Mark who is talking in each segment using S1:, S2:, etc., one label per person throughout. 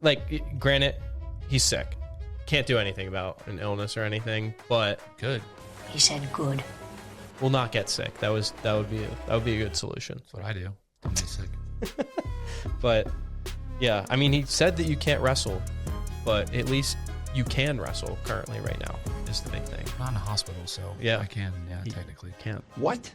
S1: like, granted, he's sick. Can't do anything about an illness or anything, but
S2: Good.
S3: He said good.
S1: will not get sick. That would be a good solution.
S2: That's what I do. Don't get sick.
S1: But yeah, I mean, he said that you can't wrestle, but at least you can wrestle currently right now is the big thing.
S2: I'm not in a hospital, so
S1: Yeah.
S2: I can. Yeah, technically.
S1: Can't.
S4: What?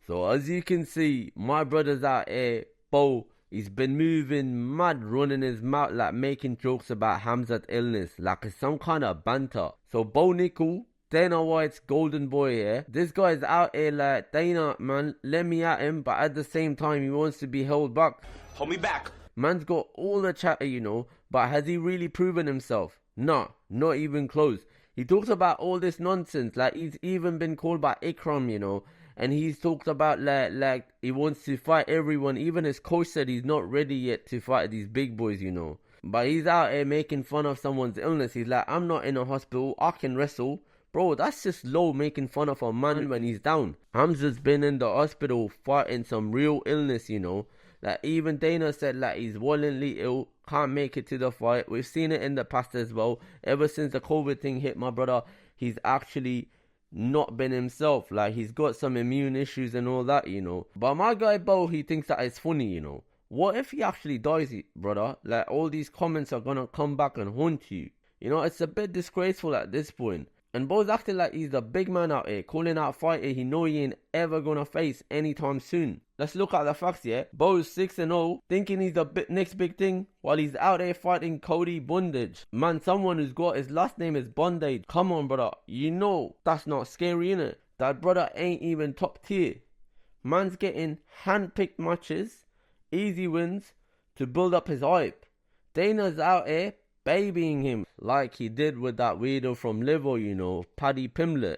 S5: So as you can see, my brother's out here, Bo, he's been moving mad, running his mouth like making jokes about Khamzat's illness, like it's some kind of banter. So Bo Nickal, Dana White's golden boy here, this guy's out here like, Dana, man, let me at him, but at the same time he wants to be held back.
S4: Hold me back.
S5: Man's got all the chatter, you know, but has he really proven himself? Nah, not even close. He talks about all this nonsense, like he's even been called by Ikram, you know, and he's talked about like he wants to fight everyone. Even his coach said he's not ready yet to fight these big boys, you know. But he's out here making fun of someone's illness. He's like, I'm not in a hospital, I can wrestle. Bro, that's just low, making fun of a man when he's down. Khamzat's been in the hospital fighting some real illness, you know. Like, even Dana said, like, he's violently ill, can't make it to the fight. We've seen it in the past as well. Ever since the COVID thing hit my brother, he's actually not been himself. Like, he's got some immune issues and all that, you know. But my guy Bo, he thinks that it's funny, you know. What if he actually dies, brother? Like, all these comments are gonna come back and haunt you. You know, it's a bit disgraceful at this point. And Bo's acting like he's the big man out here, calling out fighter he know he ain't ever gonna face anytime soon. Let's look at the facts, yeah? Bo's 6-0, thinking he's the next big thing, while he's out there fighting Cody Bondage. Man, someone who's got his last name is Bondage. Come on, brother. You know that's not scary, innit? That brother ain't even top tier. Man's getting hand-picked matches, easy wins, to build up his hype. Dana's out here babying him like he did with that weirdo from Liverpool, you know, Paddy Pimblett.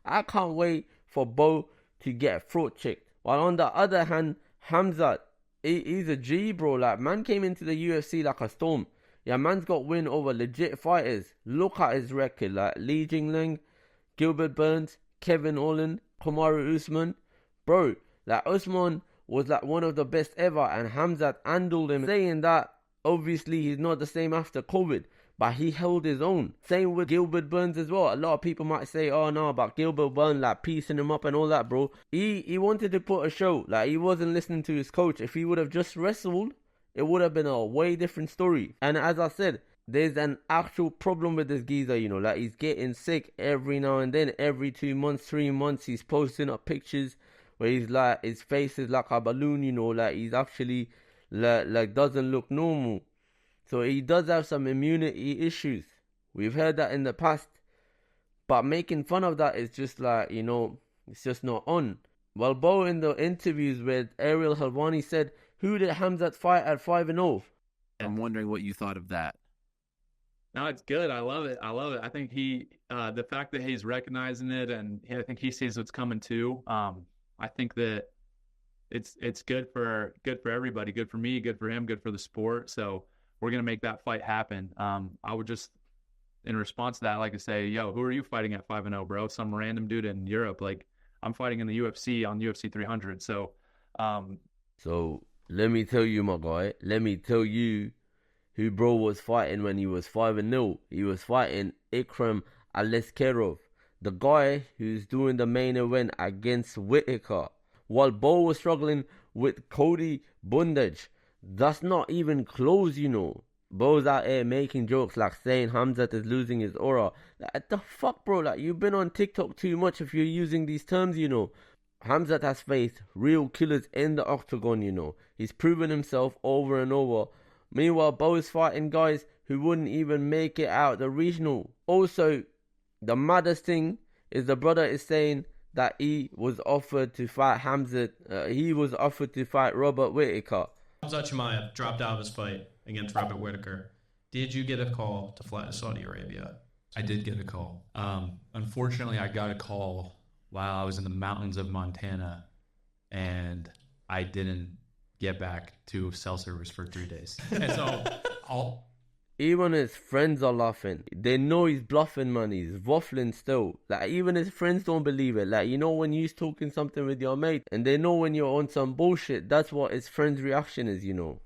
S5: I can't wait for Bo to get throat checked. While on the other hand, Khamzat, he's a G, bro. Like, man came into the UFC like a storm. Yeah, man's got win over legit fighters. Look at his record, like Li Jingliang, Gilbert Burns, Kevin Olin, Kamaru Usman. Bro, like, Usman was like one of the best ever, and Khamzat handled him. Saying that, obviously, he's not the same after COVID, but he held his own. Same with Gilbert Burns as well. A lot of people might say, oh no, about Gilbert Burns, like piecing him up and all that, bro. He wanted to put a show. Like, he wasn't listening to his coach. If he would have just wrestled, it would have been a way different story. And as I said, there's an actual problem with this geezer, you know. Like, he's getting sick every now and then. Every 2 months, 3 months, he's posting up pictures where he's like, his face is like a balloon, you know. Like, he's actually like doesn't look normal. So he does have some immunity issues. We've heard that in the past. But making fun of that is just like, you know, it's just not on. Well, Bo, in the interviews with Ariel Helwani, said, who did Khamzat fight at 5-0?
S4: I'm wondering what you thought of that.
S6: No, it's good. I love it. I think the fact that he's recognizing it, and I think he sees what's coming too. I think that it's good for everybody. Good for me. Good for him. Good for the sport. So we're gonna make that fight happen. I would just, in response to that, like to say, yo, who are you fighting at 5-0, bro? Some random dude in Europe. Like, I'm fighting in the UFC on UFC 300. So
S5: let me tell you, my guy. Let me tell you who bro was fighting when he was 5-0. He was fighting Ikram Aliskerov, the guy who's doing the main event against Whitaker. While Bo was struggling with Cody Bondage. That's not even close, you know. Bo's out here making jokes like saying Khamzat is losing his aura. Like, the fuck, bro? Like, you've been on TikTok too much if you're using these terms, you know. Khamzat has faced real killers in the octagon, you know. He's proven himself over and over. Meanwhile, Bo's fighting guys who wouldn't even make it out the regional. Also, the maddest thing is the brother is saying that he was offered to fight Khamzat. He was offered to fight Robert Whitaker.
S1: Khamzat Chimaev dropped out of his fight against Robert Whitaker. Did you get a call to fly to Saudi Arabia?
S2: I did get a call. Unfortunately, I got a call while I was in the mountains of Montana, and I didn't get back to cell service for 3 days. And so
S5: even his friends are laughing. They know he's bluffing, man. He's waffling still. Like, even his friends don't believe it. Like, you know when you're talking something with your mate and they know when you're on some bullshit, that's what his friend's reaction is, you know.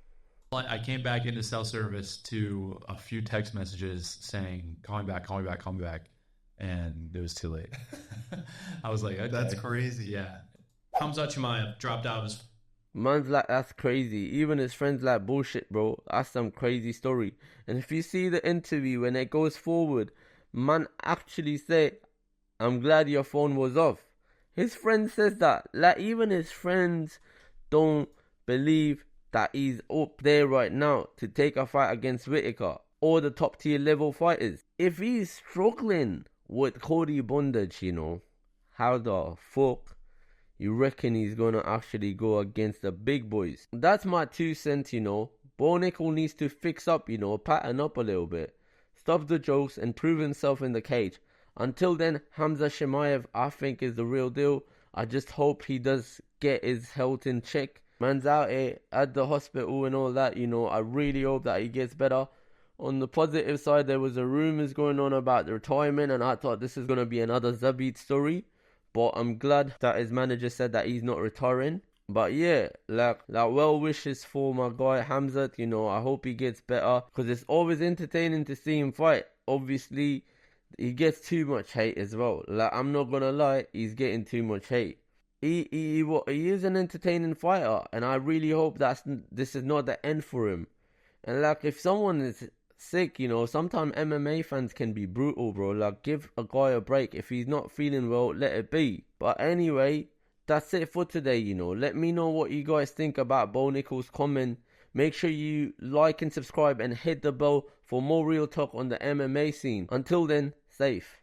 S2: I came back into cell service to a few text messages saying, call me back, call me back, call me back. And it was too late. I was like, okay.
S3: That's crazy.
S2: Yeah.
S1: Khamzat Chimaev dropped out of his.
S5: Man's like, that's crazy. Even his friends like, bullshit, bro. That's some crazy story. And if you see the interview when it goes forward, man actually say, I'm glad your phone was off. His friend says that. Like, even his friends don't believe that he's up there right now to take a fight against Whittaker or the top tier level fighters. If he's struggling with Cody Bondage, you know, how the fuck you reckon he's gonna actually go against the big boys? That's my 2 cents, you know. Bo Nickal needs to fix up, you know, pattern up a little bit. Stop the jokes and prove himself in the cage. Until then, Khamzat Chimaev, I think, is the real deal. I just hope he does get his health in check. Man's out here at the hospital and all that, you know. I really hope that he gets better. On the positive side, there was a rumors going on about the retirement, and I thought this is going to be another Zabit story. But I'm glad that his manager said that he's not retiring. But yeah, like well wishes for my guy Khamzat, you know. I hope he gets better, because it's always entertaining to see him fight. Obviously, he gets too much hate as well. Like, I'm not gonna lie, he's getting too much hate. He is an entertaining fighter, and I really hope this is not the end for him. And like, if someone is sick, you know, sometimes MMA fans can be brutal, bro. Like, give a guy a break. If he's not feeling well, let it be. But anyway, that's it for today, you know. Let me know what you guys think about Bo Nickal's comment. Make sure you like and subscribe and hit the bell for more real talk on the MMA scene. Until then, safe.